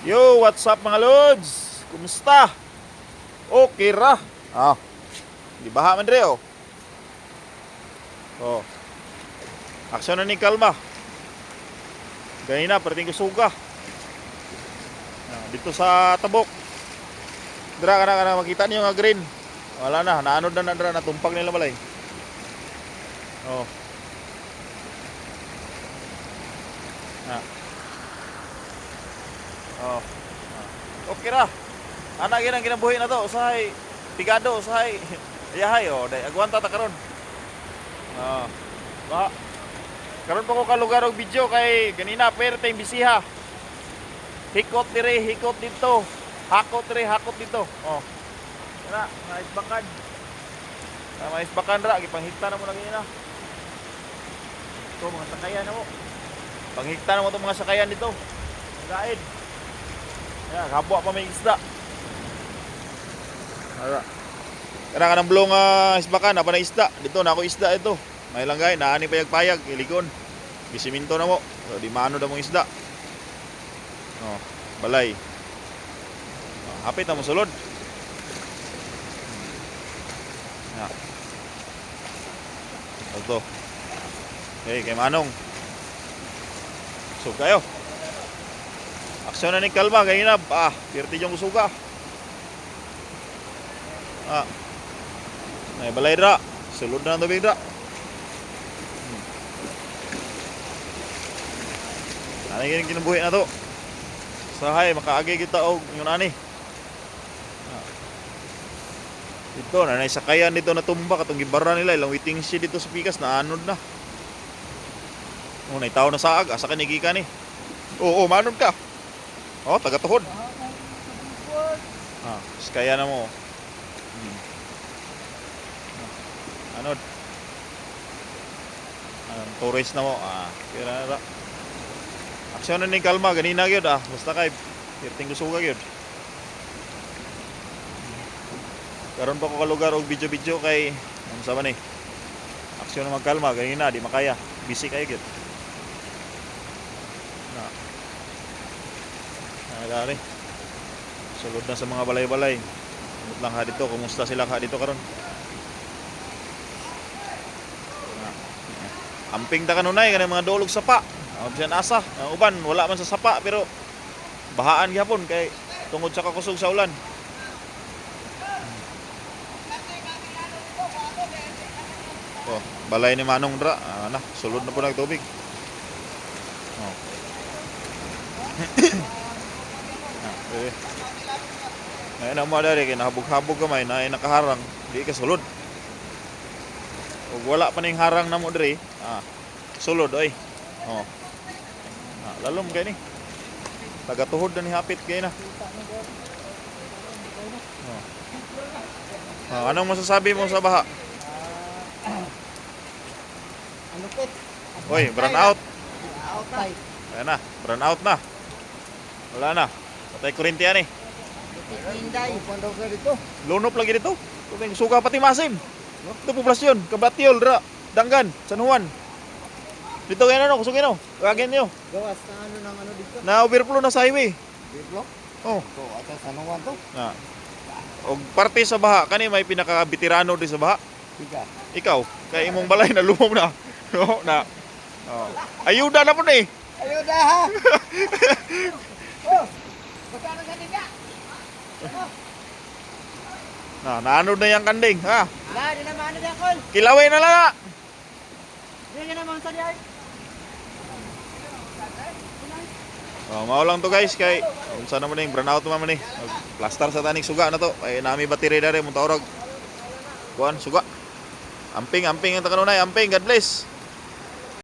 Yo, what's up mga lods? Kumusta? Okay ra. Di baha man dre oh. Oh. Aksyon na ni kalma. Ganina perting kusuga. Dito sa tabok. Dra kana makita niyo nga green. Wala na, naanod na dra, natumpag nila balay. Oh. Oh. Okay ra. Ana ginang ginabuhi na to, usahay pigado, usahay yahay oh, day agwanta ta karon. Oh. Ba. Karon pa ko ka lugar og video kay ganina pero tay bisiha. Hikot dire, hikot dito. Hakot dire, hakot dito. Oh. Kana, mais bakad. Mais bakan ra gipanghita na mo na ganina. Ito mga sakayan na mo. Panghita na mo itong mga sakayan dito. Gaid. Ayan, kapwa pa may isda. Kana blong isbakan, apa na isda. Dito na ako isda ito. May langgay, naani payag-payag, iligon. Bisiminto na mo. So, di maano na mong isda. Oh, balay. Oh, hapit na mo sulod. Ito. Okay, kay Manong. So kayo. Aksyon na ni kalma ganina. Pirti yung usuga. May balay dra. Sulod na ang tubig dra. Ano yung kinabuhi na to? Sahay, makaagi kita og yung ani. Dito, nanay sakayan dito na tumba. Katong gibara nila. Ilang waiting siya dito sa pikas. Naanod na. Oh, naitaw na saag. Asa ka nigika ni? Oo, manod ka. Oh, taga-tuhod. Kaya na mo. Anod. Tourist na mo. Kira na ra. Aksyon na ni kalma. Ganina gyud basta kay pirting gusuga gyud. Karon pa ko ka lugar og video-video kay ano sa man ni. Aksyon na magkalma. Ganina di makaya. Busy kayo gyud. Dari. Sulod na sa mga balay-balay. Umot lang ha dito. Kumusta sila ha dito karon? Amping ta kanunay kanang mga dolog sapa. Bisan asa. Ang uban wala man sa sapa pero bahaan gyapon kay tungod sa kakusog sa ulan. Oh, balay ni Manong dra. Sulod na po nagtubig. Oh. Ngayon na mo dari kay nahabog-habog kamay na nakaharang di ka sulod. Ug wala pa ning harang namo diri, sulod oy. Oh. Lalom kay ni. Taga-tuhod na ni hapit kay na. Anong masasabi mo sa baha? Oy, brown out. Ayan na, brown out na. Wala na. Patay kuryente yan eh. Lunop lagi dito. Suga pati masim. Ito poblasyon, Kabatiol, Dangan, San Juan. Dito kayo na kusugin no. Kagin niyo. Gawas na ano ng ano dito? Na overflow na sa highway. Overflow? Oh. So, at San Juan to? Og parte sa baha kani may pinaka-veterano di sa baha. Tiga. Ikaw, kay imong balay na lumom na. No, na. Oh. Ayuda na po na eh. Ayuda ha! Oh! Magkano ka tiga? Naanod na yung kanding, ha? Wala, di naman ano niya, Col. Kilaway na lang na. Di ka naman sa diyan. Mao lang to guys kay unsa naman ning brownout man ni. Plaster sa taning suga na to. Ay nami battery dere mo taurag. Kuan suga. Amping ang takanunay, amping God bless.